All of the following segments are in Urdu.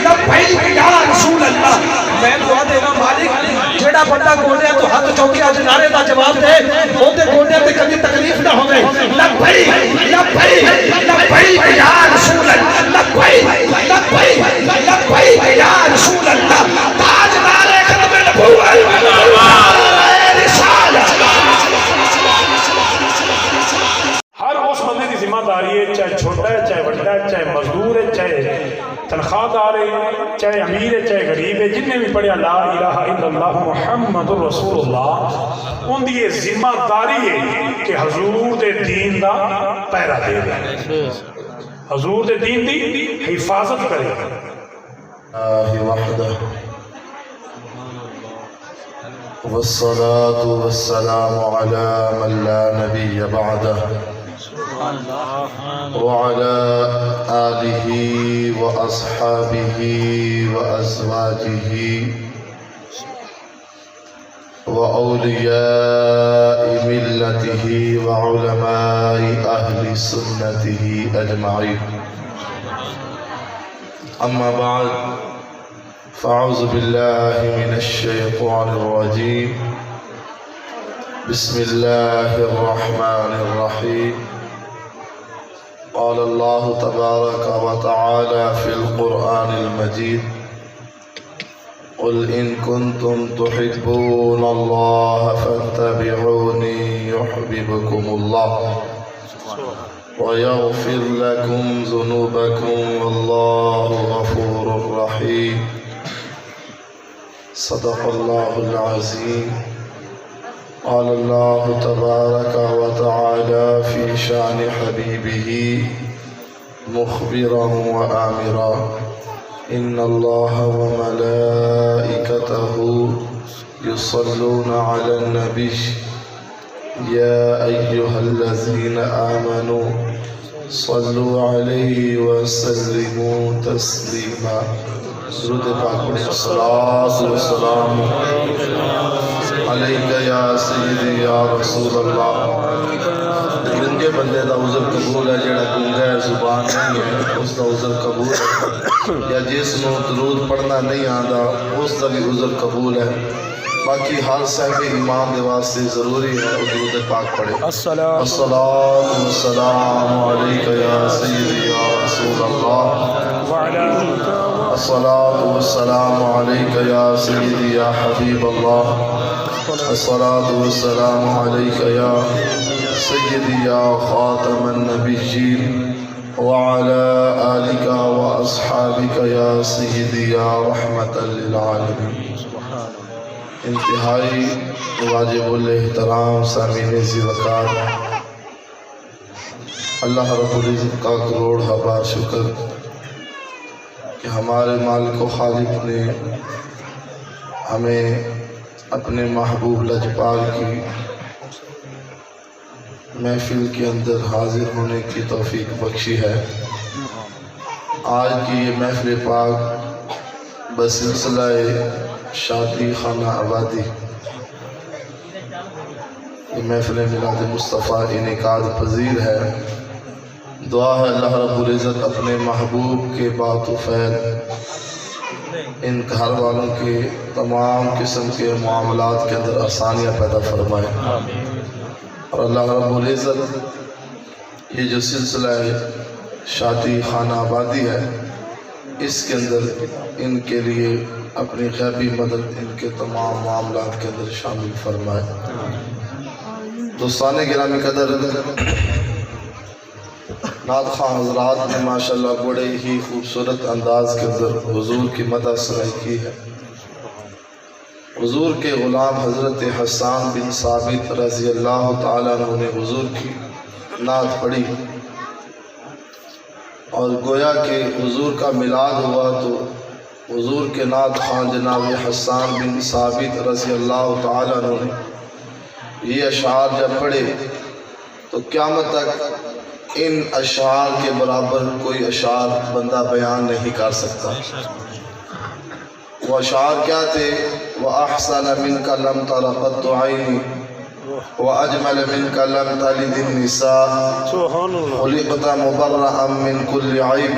لبیک یا رسول اللہ. میں دعا دینا مالک جڑا بندہ گوڑیا تو ہاتھ چوکے آج نعرے دا جواب دے ہوتے گوڑیا تے کبھی تکلیف نہ ہوئے. لبیک یا رسول اللہ. لبیک یا رسول اللہ. تاجدار ختم نبوت رسالت. ہر اس بندے کی ذمہ داری ہے، چاہے چھوٹا ہے، چاہے بڑا ہے، چاہے مزدور ہے، چاہے تنخواہ دار ہے، چاہے امیر ہے، چاہے غریب ہے، جن نے بھی پڑھا لا الہ الا اللہ محمد رسول اللہ، ان کی یہ ذمہ داری ہے کہ حضور دے دین دا پہرا دے دے، حضور دے دین دی حفاظت کرے. وحدہ والصلاة والسلام على من لا نبي بعده وعلى آله وأصحابه وأزواجه وأولياء ملته وعلماء أهل سنته أجمعين. أما بعد فأعوذ بالله من الشيطان الرجيم. بسم الله الرحمن الرحيم. قال الله تبارك وتعالى في القرآن المجيد قل إن كنتم تحبون الله فاتبعوني يحببكم الله ويغفر لكم ذنوبكم والله غفور رحيم. صدق الله العظيم. قال الله تبارك وتعالى في شان حبيبه مخبرا وآمرا إن الله وملائكته يصلون على النبي يا أيها الذين آمنوا صلوا عليه وسلموا تسليما. درود پاک پڑھیں. الصلاۃ والسلام علیک یا سیدی یا رسول اللہ. گنگے بندے دا عذر قبول ہے، جڑا گنگا ہے زبان نہیں ہے اس دا عذر قبول ہے، یا جس نو درود پڑھنا نہیں آندا اس دا بھی عذر قبول ہے. باقی ہر صاحب ایمان دے واسطے ضروری ہے وہ درود پاک پڑھے. الصلاۃ والسلام علیک یا سیدی یا رسول اللہ. الصلاۃ والسلام علیک یا سیدی یا حبیب اللہ. الصلاۃ والسلام علیک یا سیدی یا خاتم النبیین وعلی آلک واصحابک یا سیدی یا رحمت للعالمین. انتہائی واجب الاحترام سامعین ذی وقار، اللہ رب العزت کا کروڑ ہزار شکر کہ ہمارے مالک و خالق نے ہمیں اپنے محبوب لجپال کی محفل کے اندر حاضر ہونے کی توفیق بخشی ہے. آج کی یہ محفل پاک بسلسلہ شادی خانہ آبادی، یہ محفل میلاد مصطفیٰ انعقاد پذیر ہے. دعا ہے اللہ رب العزت اپنے محبوب کے بات و فعل ان گھر والوں کے تمام قسم کے معاملات کے اندر آسانیاں پیدا فرمائے. اور اللہ رب العزت یہ جو سلسلہ شادی خانہ آبادی ہے اس کے اندر ان کے لیے اپنی غیبی مدد ان کے تمام معاملات کے اندر شامل فرمائے. دوستان گرامی قدر، نعت خواہ حضرات نے ماشاءاللہ بڑے ہی خوبصورت انداز کے اندر حضور کی مدح سرائی کی ہے. حضور کے غلام حضرت حسان بن ثابت رضی اللہ تعالیٰ عنہ نے حضور کی نعت پڑھی، اور گویا کہ حضور کا میلاد ہوا تو حضور کے نعت خواہ جناب حسان بن ثابت رضی اللہ تعالیٰ عنہ نے یہ اشعار جب پڑھے تو قیامت تک ان اشعار کے برابر کوئی اشعار بندہ بیان نہیں کر سکتا. وہ اشعار کیا تھے؟ وَأَحْسَنَ مِنْكَ لَمْ تَرَ قَطُّ عَيْنِي وَأَجْمَلَ مِنْكَ لَمْ تَلِدِ النِّسَاءُ خُلِقْتَ مُبَرَّأً مِنْ كُلِّ عَيْبٍ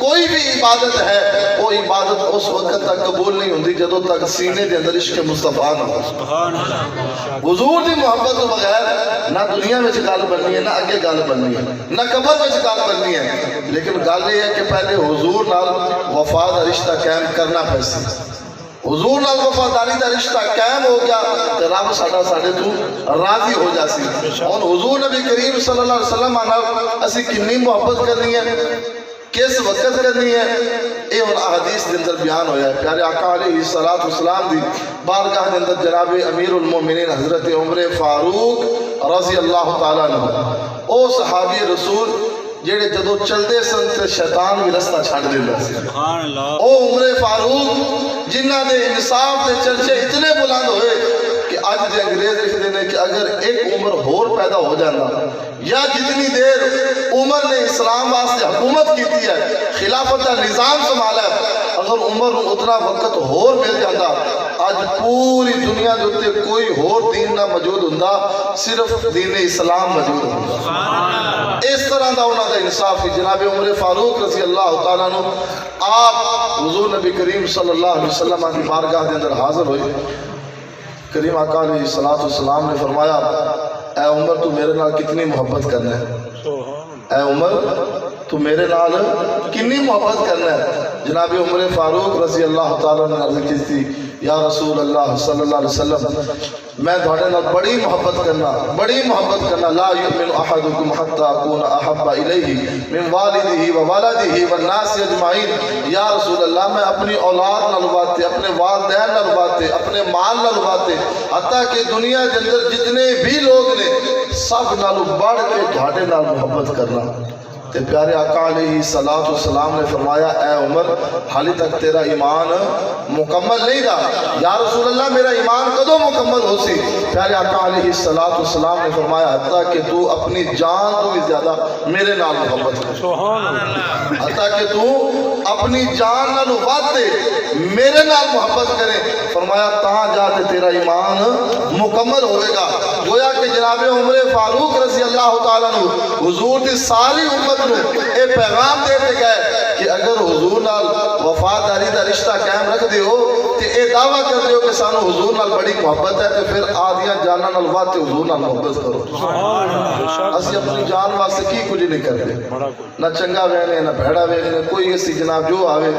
کوئی بھی عبادت ہے وہ عبادت اس وقت تک قبول نہیں ہوتی جدوں تک سینے دے اندر عشق مصطفیٰ نہ ہو. حضور دی محبت تو بغیر نہ دنیا میں گل بننی ہے، نہ اگے گل بننی ہے، نہ قبر میں گل بننی ہے. لیکن گل یہ ہے کہ پہلے حضور نال وفا دا رشتہ قائم کرنا پیسی. حضور نال وفاداری دا رشتہ قائم ہو گیا تو رب ساڈا ساڈے تو راضی ہو جاسی. ہن حضور نبی کریم صلی اللہ علیہ وسلم نال اسی کنی محبت کرنی ہے، کس وقت کرنی ہے، یہ ہن احادیث دے اندر بیان ہویا ہے. پیارے آقا علیہ الصلوۃ والسلام دی بارگاہ دے اندر جناب امیر المومنین حضرت عمر فاروق رضی اللہ تعالیٰ عنہ او صحابی رسول جڑے جدو چلتے سن تے شیطان بھی رستہ چھڑ دیندا سی. او عمر فاروق جنہ دے انصاف دے چرچے اتنے بلند ہوئے کہ آج دے انگریز لکھتے ہیں کہ اگر ایک عمر ہور پیدا ہو جانا یا جتنی دیر عمر نے اسلام واسطے حکومت کیتی ہے، خلافت کا نظام سنبھالا ہے، اگر عمر اتنا وقت ہور مل جاتا آج پوری دنیا دے اوتے کوئی ہور دین نہ موجود ہوندا، صرف دین اسلام موجود ہوندا. اس طرح دا انہاں دا انصاف ہے. جناب عمر فاروق رضی اللہ تعالیٰ عنہ آپ حضور نبی کریم صلی اللہ علیہ وسلم کی بارگاہ دے اندر حاضر ہوئے. کریم آقا علیہ الصلوۃ والسلام نے فرمایا اے عمر تو میرے نال کتنی محبت کرنا ہے، اے عمر تو میرے نال کنی محبت کرنا ہے. جناب عمر فاروق رضی اللہ تعالیٰ نے عرض کی تھی یا رسول اللہ صلی اللہ علیہ وسلم میں تھوڑے نال بڑی محبت کرنا لا یؤمن احدکم حتی اکون احب الیہ من والدہ وولدہ والناس اجمعین. یا رسول اللہ میں اپنی اولاد نال واسطے، اپنے والدین نال واسطے، اپنے مال نال واسطے، حتیٰ کہ دنیا کے اندر جتنے بھی لوگ نے سب نالوں بڑھ کے تھوڑے نال محبت کرنا. تے پیارے آقا علیہ الصلوۃ والسلام نے فرمایا اے عمر حالی تک تیرا ایمان مکمل نہیں رہا. یا رسول اللہ میرا ایمان کدوں مکمل ہو سی؟ پیارے آقا علیہ الصلوۃ والسلام نے فرمایا حتیٰ کہ تو اپنی جان تو بھی زیادہ میرے نال محبت کر، حتیٰ کہ تو اپنی جان نال واسطے میرے نال محبت کرے. فرمایا تاں جا تے تیرا ایمان مکمل ہوئے گا. گویا کہ جناب عمر فاروق رضی اللہ تعالیٰ عنہ حضور دی ساری امت اے پیغام دیتے گئے کہ اگر حضور نال وفاداری دا رشتہ قائم رکھ دیو تے اے دعویٰ کر دیو کہ سانو حضور نال بڑی محبت ہے تے پھر آدیاں جانا نال واسطے حضور نال محبت کرو. اسی اپنی جان واسطے کی کچھ نہیں کرتے، نہ چنگا وینے نہ بھیڑا وینے، کوئی اسی جناب جو آوے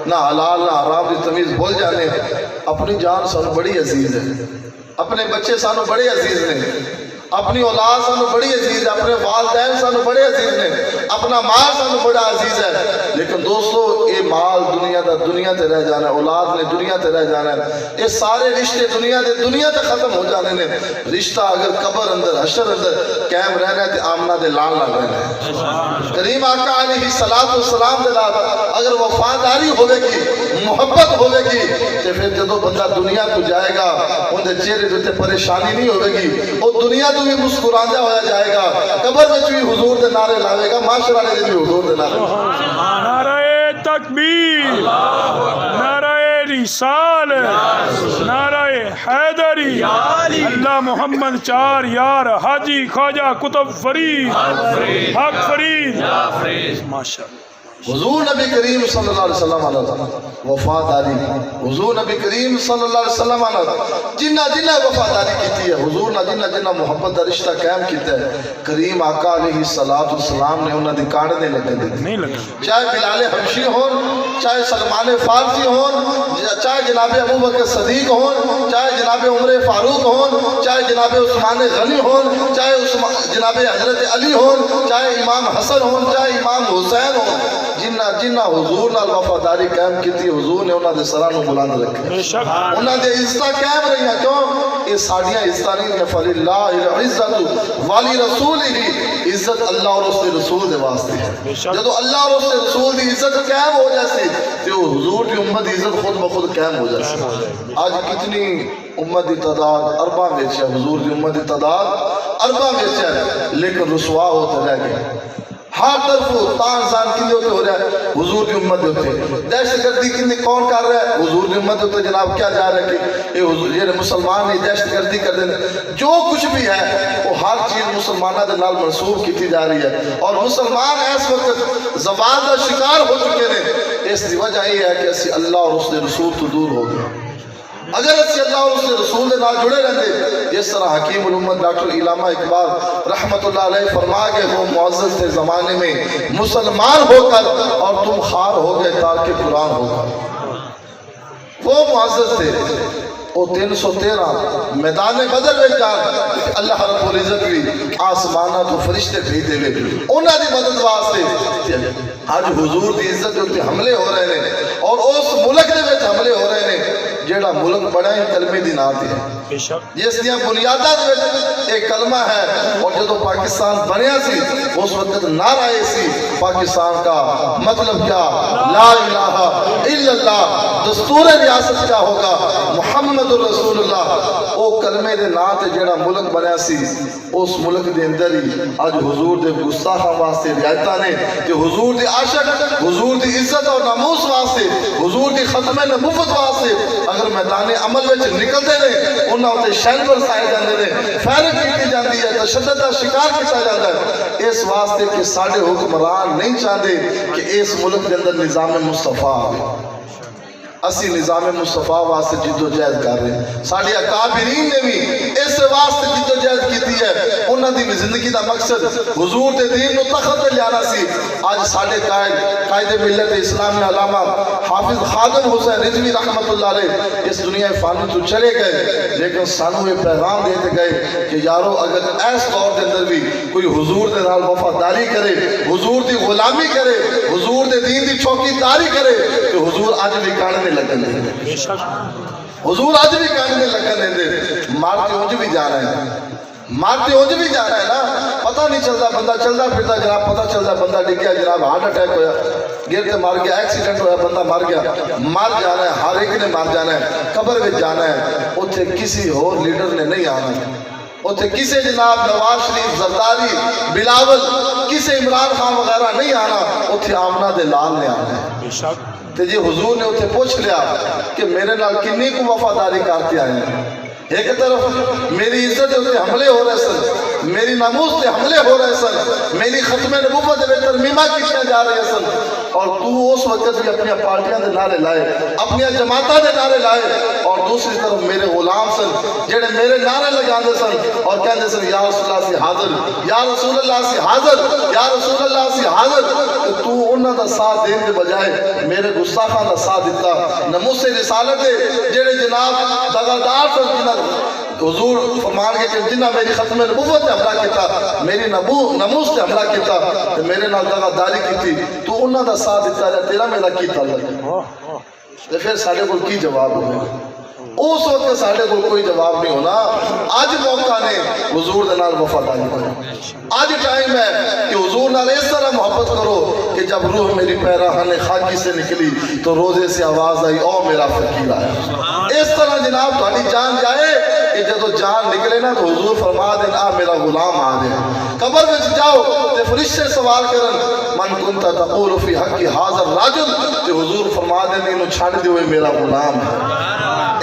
نہ حلال نہ حرام دی تمیز بھول جانے. اپنی جان سانو بڑی عزیز ہے، اپنے بچے سانو بڑے عزیز نے، اپنی اولاد سانو بڑی عزیز ہے، اپنے والدین سانو بڑے عزیز نے، اپنا مال سانو بڑا عزیز ہے. لیکن دوستو یہ مال دنیا دا دنیا تے رہ جانا ہے، اولاد نے دنیا تے رہ جانا ہے، یہ سارے رشتے دنیا تے ختم ہو جانے نے. رشتہ اگر قبر اندر حشر اندر قائم رہنا ہے تے آمنہ دے لال لگ رہنا ہے. کریم آقا علیہ الصلوۃ والسلام دے لال اگر وفاداری ہوئے گی، محبت ہوئے گی تے پھر جدو بندہ دنیا کو جائے گا ان دے چہرے تے پریشانی نہیں ہوئے گی، وہ دنیا تو بھی مسکراندہ ہویا جائے گا، قبر میں بھی حضور دے نعرے لاوے گا، معاشرہ نے بھی حضور دے نعرے. نعرہ تکبیر، نعرہ رسالت، نعرہ حیدری، اللہ محمد چار یار، حاجی خواجہ قطب فرید، حق فرید، ماشاءاللہ. حضور نبی کریم صلی اللہ علیہ وسلم وفاداری، حضور نبی کریم صلی اللہ علیہ وسلم جنہ وفاداری کیتی ہے، حضور نے جنہ محبت دا رشتہ قائم کیتا ہے، کریم آقا علیہ الصلوۃ والسلام نے انہاں دی کاڑنے لگے دیتی. چاہے بلال حبشی ہون، چاہے سلمان فارسی ہون، چاہے جناب ابو بکر صدیق ہون، چاہے جناب عمر فاروق ہون، چاہے جناب عثمان غنی ہون، چاہے جناب حضرت علی ہون، چاہے امام حسن ہون، چاہے امام حسین ہون، جنہ حضور نال وفاداری قائم کیتی، حضور نے انہاں دے سراں نوں بلند رکھے، انہاں دے عزتاں قائم رہیاں. کیوں؟ یہ ساڈیاں عزتاں نہیں ہیں. فللہ العزت ولی رسولہ، عزت اللہ اور اس کے رسول دے واسطے ہے. جدو اللہ اور اس کے رسول دی عزت قائم ہو جاسی تو حضور کی امت دی عزت خود بخود قائم ہو جاسی. آج کتنی امت دی تعداد ارباں وچ ہے، حضور دی امت دی تعداد ارباں وچ ہے، لیکن رسوا ہوتے رہ گئے. ہر طرف تان زان کنے ہوتے ہو رہا ہے؟ حضور کی امت ہوتے. دہشت گردی کنے کون کر رہا ہے؟ حضور کی امت ہوتے. جناب کیا جا رہا ہے کہ یہ مسلمان نے دہشت گردی کر دینے، جو کچھ بھی ہے وہ ہر چیز مسلمانہ دے نال منسوب کیتی جا رہی ہے، اور مسلمان اس وقت زوال دا شکار ہو چکے ہیں. اس کی وجہ یہ ہے کہ اسی اللہ اور اس کے رسول تو دور ہو گئے. اگر اسی اللہ اور اس کے رسول کے نال جڑے رہتے، جس طرح حکیم الامت ڈاکٹر علامہ اقبال رحمۃ اللہ علیہ فرما گئے، وہ معزز تھے زمانے میں مسلمان ہو کر اور تم خار ہو گئے تارک قرآن ہو کر. وہ معزز تھے، وہ 313 میدان بدر میں جان اللہ رب العزت بھی آسمانہ تو فرشتے بھیجے ہوئے انہاں دی مدد واسطے اج حضور دی عزت تے حملے ہو رہے ہیں اور اس ملک دے وچ حملے ہو رہے ہیں جیڑا ملک بڑا ہے کلمے دی نات ہے، جس دیاں بنیاداں دے وچ ایک کلمہ ہے. اور جدوں پاکستان بنیا سی اس وقت نعرہ سی پاکستان کا مطلب کیا، لا الہ الا اللہ، دستور ریاست کیا ہوگا، محمد رسول اللہ. او کلمے دے نام تے جیڑا ملک بنیا سی اس ملک دے اندر ہی اج حضور دے گستاخاں واسطے رعایتاں نے کہ حضور دی عاشق، حضور دی عزت اور ناموس واسطے، حضور دی ختم نبوت واسطے اگر میدان عمل وچ نکلدے نے انہاں تے شہن برسائے جاندے نے، فیرنگ کیتی جاندی ہے، تشدد دا شکار کیتا جاتا ہے، اس واسطے کہ ساڈے حکمران نہیں چاہتے کہ اس ملک دے اندر نظام مصطفیٰ آوے. اسی نظام مصطفیٰ واسطے جد و جہد کر رہے ہیں. ساڑھے اکابرین نے بھی اس واسطے جد و جہد کیتی ہے. انہاں دی بھی زندگی دا مقصد حضور دے دین نو تخت تے لانا سی. آج ساڑھے قائد ملت اسلام علامہ حافظ خادم حسین رضوی رحمت اللہ علیہ اس دنیا فانی تو چلے گئے، لیکن سانو یہ پیغام دیتے گئے کہ یارو اگر ایس دور دے اندر بھی کوئی حضور دے نال وفاداری کرے، حضور دی غلامی کرے، حضور دے دین دی چوکی داری کرے تو حضور آج بھی کانے لگن دے، حضور آج بھی کانے لگن دے. مارتے انج بھی جا رہے ہیں، مارتے انج بھی جا رہا ہے نا، پتہ نہیں چلتا بندہ چلتا پھرتا جناب، پتہ چلتا بندہ ڈگ گیا جناب، ہارٹ اٹیک ہویا، گرتے مار گیا، ایکسیڈنٹ ہویا، بندہ مار گیا. مار جانا ہے، ہر ایک نے مار جانا ہے، قبر میں جانا ہے. اتھے کسی اور لیڈر نے نہیں آنا، اتھے کسی جناب نواز شریف، زرداری، بلاول، کسی عمران خان وغیرہ نہیں آنا، اتھے آمنہ دے لال نے آنا ہے. تے جی حضور نے اتھے پوچھ لیا کہ میرے نال کنی کو وفاداری کرتے آئے ہیں. ایک طرف میری عزت اتنے حملے ہو رہے سن، میری ناموس تے حملے ہو رہے سن، میری ختم نبوت دے ترمیمہ کیتیاں جا رہے سن، اور تو اس وقت بھی اپنی پارٹیاں دے نعرے لائے، اپنی جماعتاں دے نعرے لائے، اور دوسری طرف میرے غلام سن جڑے میرے نعرے لگاندے سن اور کہندے سن یا رسول اللہ سے حاضر، یا رسول اللہ سے حاضر، یا رسول اللہ سے حاضر. تو انہاں دا ساتھ دین دے بجائے میرے گستاخاں دا ساتھ دیتا. ناموس رسالت دے جڑے جناب دغادار سن، حضور فرمان کے کہ جنہ میری ختم نبوت نے حملہ کیتا، میری ناموس نے حملہ کیتا، میرے نال دغاداری کیتی، تو انہاں دا ساتھ دیتا ہے، تیرا میرا کی تعلق ہے؟ تو پھر ساڑھے کو کی جواب ہوئے؟ اس وقت ساڑھے کو کوئی جواب نہیں ہونا. آج موقع نے حضور دے نال وفاداری کرو. آج ٹائم ہے کہ حضور نال اس طرح محبت کرو کہ جب روح میری پیراہن خاکی سے نکلی تو روزے سے آواز آئی او میرا فقیر آیا. اس طرح جناب تھوڑی جان جائے کہ جدو جان نکلے نا تو حضور فرما دیں آ میرا غلام آ دے. قبر میں جاؤ تے فرشتے سوال کرن من کنتا تقول فی حق حاضر راجل، تے حضور فرما دیں انہوں چھاڑ دے ہوئے میرا غلام ہے،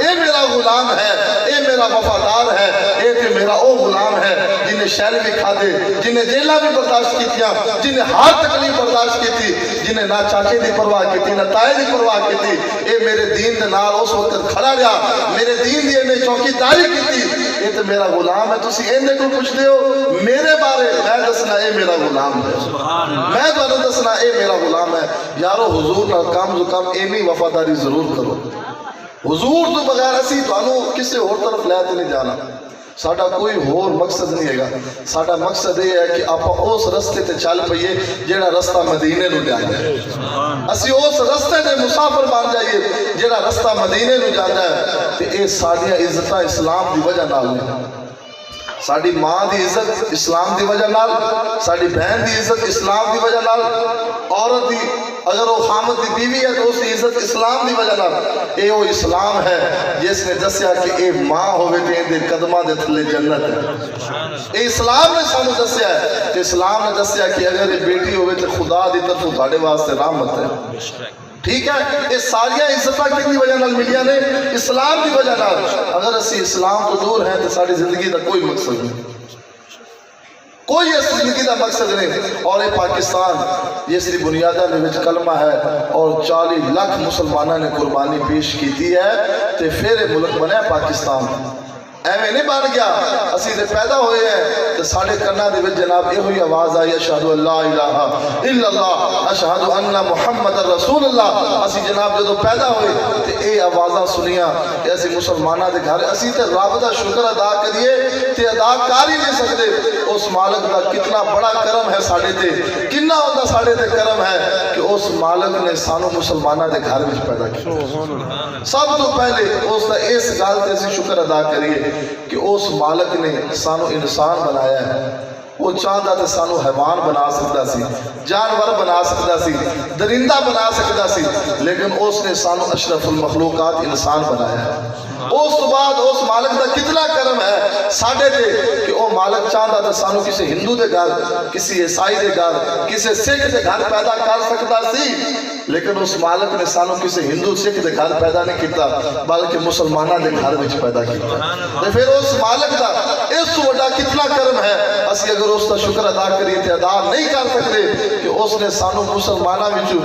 اے میرا غلام ہے، اے میرا وفادار ہے، اے تے میرا او غلام ہے جنہیں شہر بھی کھا دے، جنہیں جیلہ بھی برداشت کی تھیا، جنہیں ہر تکلیف برداشت کی تھی، جنہیں نہ چاچے دی پرواہ کی تھی، نہ تائے دی پرواہ کی تھی. اے میرے دین دے نال اس وقت کھڑا رہا، میرے دین دی انہیں چوکی داری کی تھی. اے تے میرا غلام ہے. تسی ایندے کو پوچھ دے ہو میرے بارے، میں دسنا اے میرا غلام ہے، میں تو دسنا اے میرا غلام ہے. یارو حضور نہ کام جو کام اینی وفاداری ضرور کرو. حضور تو بغیر اسی تو کسی اور طرف لے تے نہیں جانا. ساڈا کوئی اور مقصد نہیں ہے گا. ساڈا مقصد یہ ہے کہ آپ اس رستے تے چل پئیے جیڑا رستہ مدینے نو جاندا ہے. اسی اس رستے تے مسافر بن جائیے جیڑا رستہ مدینے نو جاندا ہے. تے اے ساڈیاں عزتاں اسلام دی وجہ نال نے. ساڑی ماں دی عزت اسلام دی وجہ نال، ساڑی بہن دی عزت اسلام دی وجہ نال، عورت دی اگر وہ خامد دی بیوی ہے تو اس کی عزت اسلام دی وجہ نال. اے وہ اسلام ہے جس نے دسیا کہ اے ماں ہوئے تے اندے قدمہ دے تھلے جنت ہے. اے اسلام نے سانو دسیا ہے کہ اسلام نے دسیا کہ اگر یہ بیٹی ہوئے تے خدا دی طرف تھوڑے واسطے رحمت ہے. ٹھیک ہے، یہ ساریاں عزتاں کتنی وجہ نال ملیاں نے؟ اسلام دی وجہ نال. اگر اسی اسلام تو دور ہیں تو ساری زندگی دا کوئی مقصد نہیں، کوئی اس زندگی کا مقصد نہیں. اور یہ پاکستان جس کی بنیادوں کے کلمہ ہے اور 40 لاکھ مسلمانوں نے قربانی پیش کی ہے تو پھر یہ ملک بنیا پاکستان. ایویں نہیں بن گیا. اسی تے پیدا ہوئے ہیں تو ساڑھے کناں دے وچ جناب یہ ہوئی آواز آئی اشہد ان لا الہ الا اللہ اشہد ان محمد رسول اللہ. اسی جناب جدو پیدا ہوئے تو اے آوازاں سنیاں کہ اسی مسلمانہ دے گھر اسی تے رب دا شکر ادا کریے تے ادا کر ہی نہیں سکتے. اس مالک دا کتنا بڑا کرم ہے ساڑھے تے, کتنا ہوتا ساڑھے تے کرم ہے کہ اس مالک نے سانو مسلمانہ دے گھر وچ پیدا کیا. سب تو پہلے اس دا اس گل تے اسی شکر ادا کریے کہ اس مالک نے سانو انسان بنایا ہے. وہ چاہتا تھا سانو حیوان بنا سکتا سی, جانور بنا سکتا سی, درندہ بنا سکتا سی, لیکن اس نے سانو اشرف المخلوقات انسان بنایا ہے. اس تو بعد اس مالک دا کتنا کرم ہے ساڑھے تے کہ وہ مالک چاہتا تھا سانو کسی ہندو دے گھر, کسی عیسائی دے گھر, کسی سکھ دے گھر پیدا کر سکتا سی, لیکن اس مالک نے سانو کسی ہندو سکھ دے گھر پیدا نہیں کیتا بلکہ مسلمانہ دے گھر وچ پیدا کیتا. تے پھر اس مالک دا اس تو بڑا کتنا کرم ہے اسی اگر اس کا شکر ادا کریے تے ادا نہیں کر سکتے کہ اس نے سانو مسلمانہ وچوں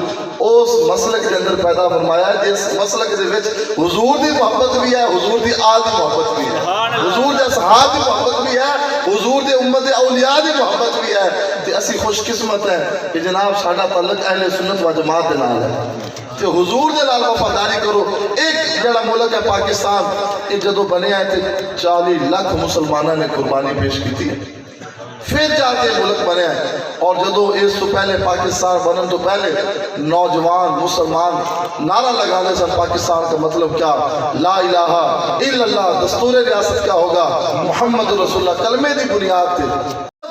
اس مسلک کے اندر پیدا فرمایا ہے جس مسلک دے وچ حضور دی محبت بھی ہے, حضور دی آل دی محبت بھی ہے, حضور دے صحاب دی محبت بھی ہے, حضور دے امت اولیاء دی محبت بھی ہے. تے اسی خوش قسمت ہے کہ جناب ساڈا تعلق اہل سنت و جماعت دے نال ہے تے حضور دے نال وفاداری کرو. ایک جڑا ملک ہے پاکستان یہ جدو بنیا ہے تے 40 لاکھ مسلمانوں نے قربانی پیش کی تھی, پھر جا کے ملک بنیا ہے. اور جدو اس تو پہلے پاکستان بنن تو پہلے نوجوان مسلمان نعرہ لگانے سن پاکستان کا مطلب کیا, لا الہ الا اللہ, دستور ریاست کیا ہوگا, محمد رسول اللہ, کلمے دی بنیاد تھی.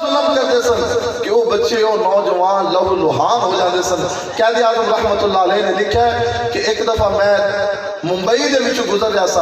ظلم کرتے سن کہ وہ بچے وہ نوجوان لہو لہان ہو جاتے سن. قائد اعظم رحمت اللہ علیہ نے لکھا ہے کہ ایک دفعہ میں ممبئی دے وچوں گزر رہا سا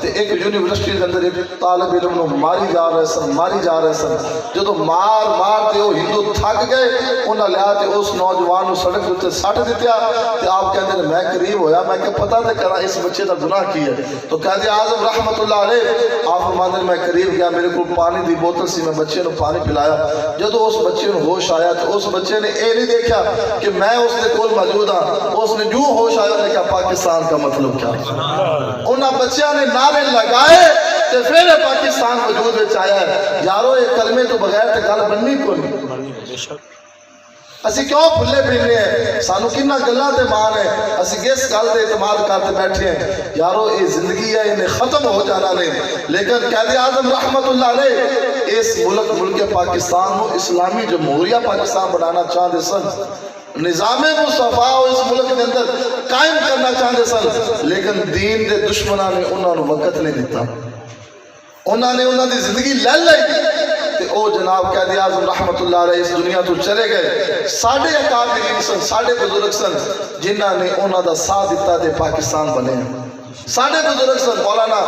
تے ایک یونیورسٹی دے اندر ایک طالب علم نو ماری جا رہے سن. جدو مار تے وہ ہندو تھک گئے انہاں لیا تے اس نوجوان نو سڑک تے سٹ دتیا تے آپ کہندے نے میں قریب ہویا میں کہ پتہ تے کراں اس بچے دا گناہ کی ہے. تو قائد اعظم رحمت اللہ علیہ آپ فرماندے میں قریب گیا, میرے کو پانی دی بوتل سی, میں بچے نو پانی پلایا. جدو اس بچے نو ہوش آیا تو اس بچے نے اے نہیں دیکھا کہ میں اس دے کول موجود ہاں, اس نے جو ہوش آیا نے کہا پاکستان کا مطلب کیا. انہاں بچیاں نے نعرے لگائے تے پھر پاکستان وجود وچ آیا ہے. یارو یہ کلمے تو بغیر تے گل بننی کوئی نہیں. اسی کیوں بھلے پھرنے ہیں, سانو کنا گلاں تے مان ہے, اسی کس گل تے اعتماد کرتے بیٹھے ہیں. یارو یہ زندگی ہے انہیں ختم ہو جانا نہیں. لیکن قائد اعظم رحمت اللہ علیہ اس ملک پاکستان کو اسلامی جمہوریہ پاکستان بنانا چاہتے سن, نظام مصطفیٰ اس ملک کے اندر قائم کرنا چاہتے سن, لیکن دین دے دشمنوں نے انہوں نے وقت نہیں دیتا. انہوں نے انہوں نے زندگی لے لی تے او جناب قائد اعظم رحمت اللہ علیہ اس دنیا تو چلے گئے. ساڑھے اکابرین سن, ساڑھے بزرگ سن جنہوں نے انہوں دا ساتھ دیتا تے پاکستان بنے. ساڑھے بزرگ سن مولانا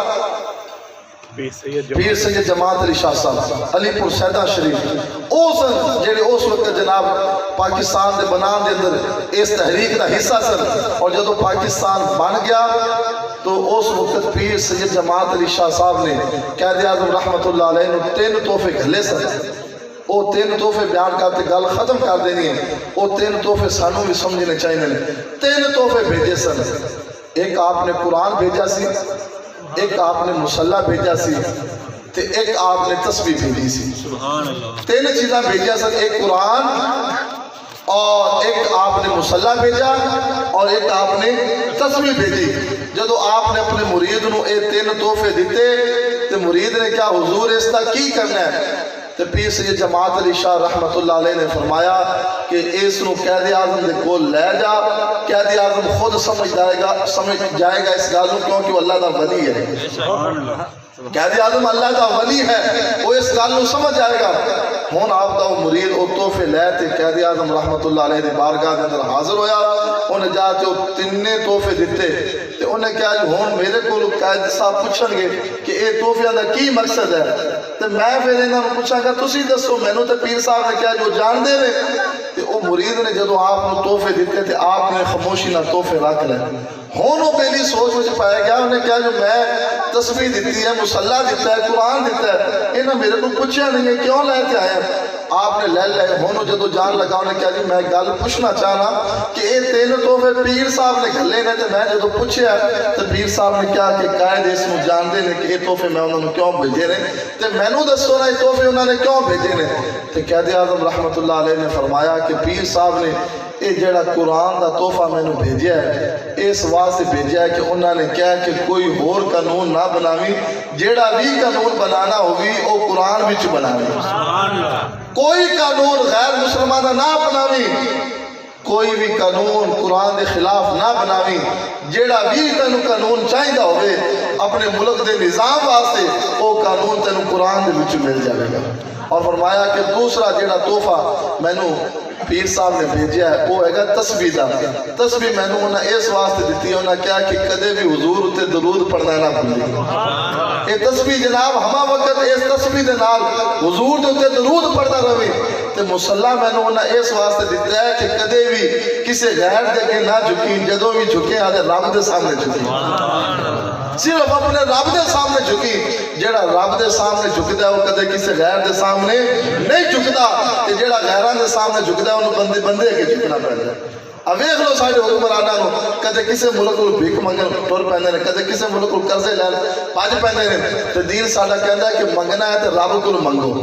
پیر سید جماعت علی شاہ صاحب علی پور سیدہ شریف, او سن جڑے اس وقت جناب پاکستان دے بنان دے اندر اس تحریک دا حصہ سن. اور جدو پاکستان بن گیا تو اس وقت پیر سید جماعت علی شاہ صاحب نے قائد اعظم رحمت اللہ علیہ نے 3 تحفے گھلے سن. وہ 3 تحفے بیان کرتے گل ختم کر دینی ہے. وہ 3 تحفے سانو بھی سمجھنے چاہیے. 3 تحفے بھیجے سن. ایک آپ نے قرآن بھیجا سی, ایک آپ نے مصلی بھیجا سی, تے ایک آپ نے تسبیح بھیجی سی. 3 چیزاں بھیجا سن, ایک قرآن اور ایک آپ نے مصلی بھیجا اور ایک آپ نے تسبیح بھیجی. جدو آپ نے اپنے مرید نو اے 3 تحفے دیتے تے مرید نے کیا حضور اس کا کی کرنا ہے. تے پیر سید جماعت علی شاہ رحمت اللہ علیہ نے فرمایا کہ اس نو قائد اعظم دے کول لے جا, قائد اعظم خود سمجھ جائے گا اس گل نو, کیونکہ وہ اللہ دا ولی ہے. قائد اعظم اللہ دا ولی ہے, وہ اس گل نو سمجھ جائے گا. ہن آپ دا مرید او تحفے لے تے قائد اعظم رحمت اللہ علیہ دی بارگاہ دے اندر حاضر ہویا. انہیں جا کے 3 تحفے دیتے تے انہیں کہا ہن میرے کول قائد صاحب پوچھن گے کہ اے تحفیاں دا کی مقصد ہے. تے میں پھر انہاں نوں پوچھاں گا تسی دسو. مینوں تے پیر صاحب نے کہا جو جان دے نے. تے او مرید نے جدوں آپ نوں تحفے دیتے تے آپ نے خاموشی نال تحفے رکھ لے. ہن وہ پہلی سوچ وچ پایا گیا, انہیں کہا جو میں تسبیح دیتی ہے, مصلی دیتا ہے, قرآن دیتا ہے, انہاں میرے کو پوچھیا نہیں ہے کیوں لے کے آئے. آپ نے لے لے ہونو جدو جان لگا انہیں کہا جی میں گل پوچھنا چاہنا کہ اے تین تحفے پیر صاحب نے گھلے نے تے میں جدو پوچھے تو پیر صاحب نے کہا کہ قائد اس میں جان دے نے کہ اے تحفے میں انہوں نے کیوں بھیجے نے تے میں نو دسو نا اے تحفے انہوں نے کیوں بھیجے نے تے قائد اعظم رحمت اللہ علیہ نے فرمایا کہ پیر صاحب نے اے جڑا قرآن دا تحفہ میں نے بھیجیا ہے اس واسطے بھیجیا ہے کہ انہوں نے کہا کہ کوئی اور قانون نہ بناوی جڑا بھی قانون بنانا ہوگی وہ قرآن وچ بناوی کوئی قانون غیر مسلمانہ نہ بناوی کوئی بھی قانون قرآن دے خلاف نہ بناوی جیڑا بھی تینو قانون چاہیدہ ہوئے اپنے ملک دے نظام واسطے وہ قانون تینو قرآن دے وچ مل جائے گا اور فرمایا کہ دوسرا جیڑا تحفہ میں نو پیر صاحب نے بھیجیا ہے وہ ہے گا تسبیح دا تسبیح میں نے انہیں اس واسطے دیتی ہے انہیں کیا کہ کدے بھی حضور اتے درود پڑھنا نہ بھولی یہ تسبیح جناب ہما وقت اس تسبیح دے نال حضور دے اتے درود پڑھنا رہی تے مصلی میں نے انہیں اس واسطے دیتا ہے کہ کدے بھی کسی غیر دے کے نہ جھکیں جدو بھی جھکیں آدھے رب دے سامنے جھکیں صرف اپنے رب دے سامنے جھکی جیڑا رب دے سامنے جھکدا ہے وہ کدے کسی غیر دے سامنے نہیں جھکدا تے جیڑا غیراں دے سامنے جھکدا ہے انہوں بندے کے جھکنا پڑتا ہے اب ویکھ لو ساڈے حکمراناں نو کدے کسی ملک کو بھیک منگن ٹر پیندے نے کدے کسی ملک کو قرضے لین بھج پیندے نے تے دین ساڈا کہندا ہے کہ منگنا ہے تے رب کو منگو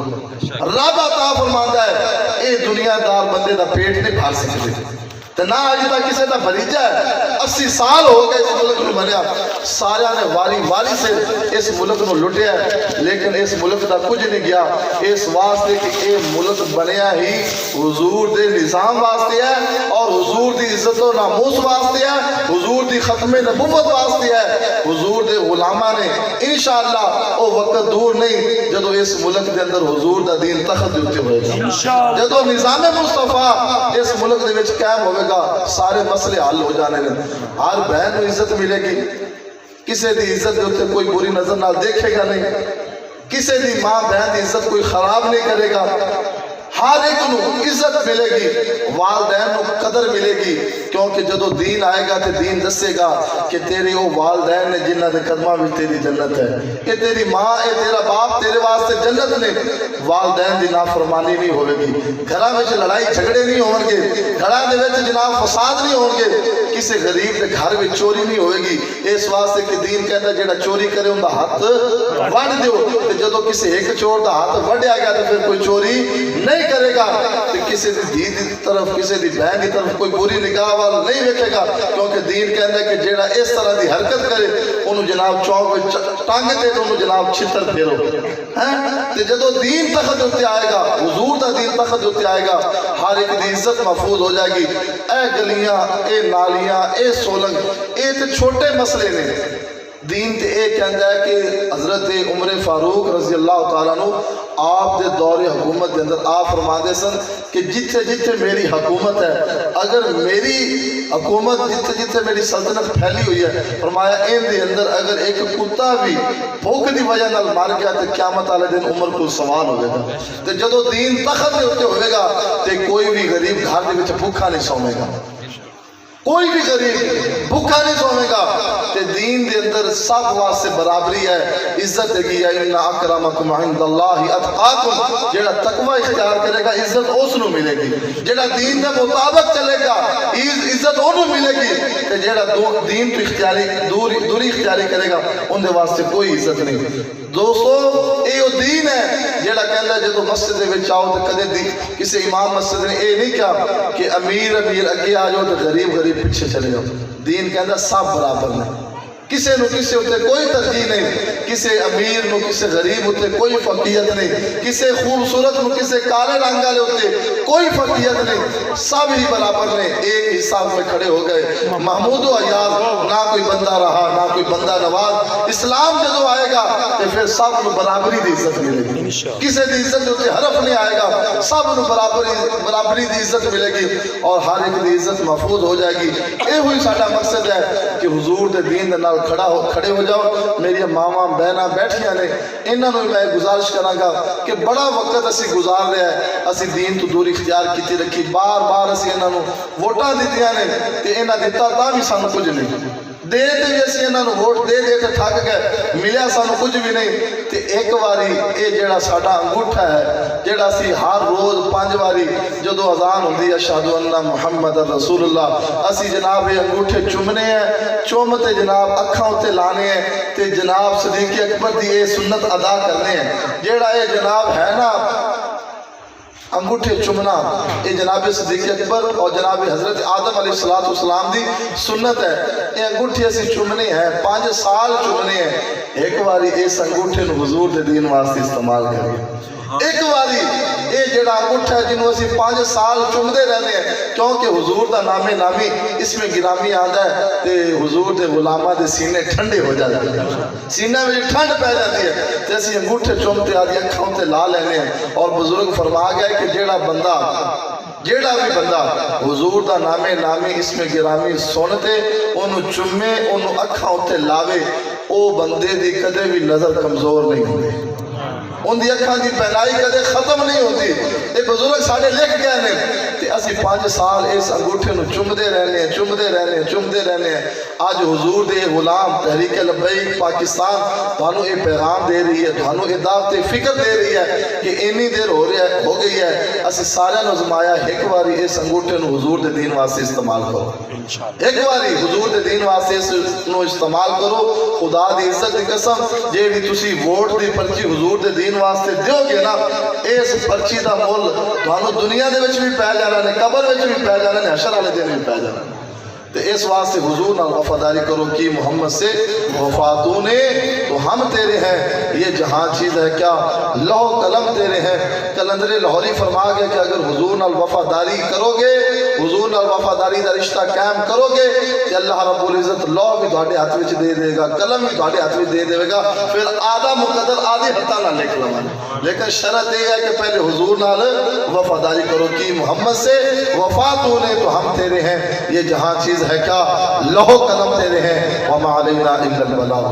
رب عطا فرماندا ہے اے دنیا دار بندے دا پیٹ نہیں بھر سکدے تو نہ آج تک کسی کا بھریجہ ہے 80 سال ہو گئے اس ملک میں بنیا سارے نے واری واری سے اس ملک میں لٹیا ہے لیکن اس ملک کا کچھ نہیں گیا اس واسطے کہ اے ملک بنیا ہی حضور دے نظام واسطے ہے اور حضور دی عزت و ناموس واسطے ہے حضور دی ختم نبوت واسطے ہے حضور دے علماء نے انشاءاللہ وہ وقت دور نہیں جدو اس ملک دے اندر حضور دا دین تخت دیتے ہوئے گا جدو نظام مصطفیٰ اس ملک دے وچ قائم ہوئے گا سارے مسئلے حل ہو جانے لیں ہر بہن کو عزت ملے گی کسی دی عزت ہوتے کوئی بری نظر نہ دیکھے گا نہیں کسی دی ماں بہن دی عزت کوئی خراب نہیں کرے گا ہر ایک نو عزت ملے گی والدین نو قدر ملے گی کیونکہ جدو دین آئے گا تو دین دسے گا کہ تیرے وہ والدین نے جنہ دے قدمہ میں تیری جنت ہے کہ تیری ماں اے تیرا باپ تیرے واسطے جنت نے والدین دی نافرمانی نہیں ہوئے گی گھرہ میں لڑائی جھگڑے نہیں ہوں گے گھرہ دے وچ جناب فساد نہیں ہوں گے کسی غریب دے گھر میں چوری نہیں ہوئے گی اس واسطے کہ دین کہتا ہے جیڑا چوری کرے ان دا ہاتھ وڑ دیو کہ جدو کسی ایک چور دا ہاتھ وڑیا گیا تو پھر کوئی چوری نہیں کرے گا تو کسی دی طرف کسی دی بہن دی طرف کوئی بری نگاہ والا نہیں دیکھے گا کیونکہ دین کہتا ہے کہ جیڑا اس طرح دی حرکت کرے انہوں جناب چوک میں ٹانگ دے تو انہوں جناب چھتر پھیرو تو جدو دین تخت ہوتے آئے گا حضور دا دین تخت ہوتے آئے گا ہر ایک دی عزت محفوظ ہو جائے گی اے گلیاں اے نالیاں اے سولنگ اے تے چھوٹے مسئلے نے دین تے اے کہندا ہے کہ حضرت عمر فاروق رضی اللہ تعالیٰ عنہ آپ دے دور حکومت دے اندر آپ فرماتے سن کہ جتھے جتھے میری حکومت ہے اگر میری حکومت جتھے جتھے میری سلطنت پھیلی ہوئی ہے فرمایا ان دے اندر اگر ایک کتا بھی بھوک دی وجہ نال مر گیا تو قیامت والے دن عمر کو سوال ہوئے گا تے جدو دین تخت دے اوتے ہوئے گا تے کوئی بھی غریب گھر دے وچ بھوکا نہیں سوے گا کوئی بھی غریب بھوکا نہیں سوے گا تے دین دے اندر سب واسطے برابری ہے عزت ہے کہ ان اکرمکم عند اللہ اتقاکم جیڑا تقوی اختیار کرے گا عزت اس نو ملے گی جیڑا دین دے مطابق چلے گا عزت انہوں ملے گی تے جیڑا دین تو اختیاری دوری اختیاری کرے گا ان دے واسطے کوئی عزت نہیں دوستو اے وہ دین ہے جیڑا کہندا ہے جدو مسجد دے وچ آؤ تے کدے کسی امام مسجد نے اے نہیں کہا کہ امیر اگے آ جاؤ تے غریب پیچھے چلے جاؤ دین کہندا سب برابر نے کسی نو کسی ہوتے کوئی ترجیح نہیں کسی امیر نو کسی غریب ہوتے کوئی فقیت نہیں کسی خوبصورت نو کسی کالے رنگ والے ہوتے کوئی فقیت نہیں سب ہی برابر نے ایک حساب میں کھڑے ہو گئے محمود و عیاض نہ کوئی بندہ رہا نہ کوئی بندہ نواز اسلام جدو آئے گا تو پھر سب نو برابری دی عزت ملے گی کسی دی عزت ہوتے حرف نہیں آئے گا سب نو برابری دی عزت ملے گی اور ہر ایک دی عزت محفوظ ہو جائے گی یہ ہوئی ساڈا مقصد ہے کہ حضور دے دین دے نال کھڑے ہو جاؤ میری ماما بہناں بیٹھیاں نے انہوں نے میں گزارش کراں گا کہ بڑا وقت اسی گزار رہا ہے اسی دین تو دوری اختیار کیتی رکھی بار بار اسی انہوں ووٹاں دیتیاں نے تے انہاں دیتا تا بھی سانو کچھ نہیں دے بھی اسی انہاں نوں ووٹ دے دے تے تھک گئے ملیا سانوں کچھ بھی نہیں تے ایک واری اے جڑا ساڈا انگوٹھا ہے جڑا اسی ہر روز 5 واری جدوں اذان ہوندی ہے اشہد ان محمد رسول اللہ اسی جناب یہ انگوٹھے چومنے ہیں چوم تے جناب اکھاں تے لانے ہیں تے جناب صدیق اکبر دی یہ سنت ادا کرنے ہیں جڑا یہ جناب ہے نا انگوٹھے چمنا یہ جناب صدیق اکبر اور جناب حضرت آدم علیہ السلام دی سنت ہے یہ انگوٹھے اسی چمنے ہیں 5 سال چمنے ہیں ایک باری اس انگوٹھے نو حضور دے دین واسطے استعمال کریں ایک باری یہ جڑا انگوٹھا ہے جنہوں اسی 5 سال چمدے رہنے ہیں کیونکہ حضور دا نام نامی اس میں گرامی آندا ہے تے حضور دے غلامہ دے سینے ٹھنڈے ہو جاتے ہیں سینہ میں ٹھنڈ پہ جاتی ہے تے اسی انگوٹھے چومتے آدھی اکھاں تے لا لینے ہیں اور بزرگ فرما گئے کہ جڑا بھی بندہ حضور دا نام نامی اس میں گرامی سنتے انہوں چمے انہوں اکھاں تے لاوے او بندے دی کدے بھی نظر کمزور نہیں ہوئے ان دی اکھاں دی پہنائی کدے ختم نہیں ہوتی یہ بزرگ ساڑھے لکھ گئے ہیں تے اسی 5 سال اس انگوٹھے نو چمدے رہنے ہیں آج حضور دے غلام تحریک لبیک پاکستان تھانوں یہ پیغام دے رہی ہے تھانوں یہ دعوت فکر دے رہی ہے کہ اینی دیر ہو گئی ہے اسی سارے نو زمایا ایک باری اس انگوٹھے نو حضور دے دین واسطے استعمال کرو ایک باری حضور دے دین واسطے اس نو استعمال کرو خدا دی عزت دی قسم جیڑی تسی ووٹ دی پرچی حضور دے دین واسطے دیو گے نا اس پرچی دا مول تھانوں دنیا دے وچ بھی پہ جانا نے قبر وچ بھی پہ جانا نے حشر والے دن بھی پہ جانا تو اس واسطے حضور نال وفاداری کرو کہ محمد سے وفاتوں نے تو ہم تیرے ہیں یہ جہاں چیز ہے کیا لوح قلم تیرے ہیں کلندر لاہوری فرما گیا کہ اگر حضور نال وفاداری کرو گے حضور نال وفاداری دا رشتہ قائم کرو گے کہ اللہ رب العزت لوح بھی تھوڑے ہاتھ وچ دے دے گا قلم بھی تھوڑے ہاتھ وچ دے گا پھر آدھا مقدر آدھے ہتھاں نال لکھ لواں لیکن شرط یہ ہے کہ پہلے حضور نال وفاداری کرو کہ محمد سے وفاتوں نے تو ہم تیرے ہیں یہ جہاں چیز ہے کیا لوح قلم تیرے ہیں وما علینا الا البلاغ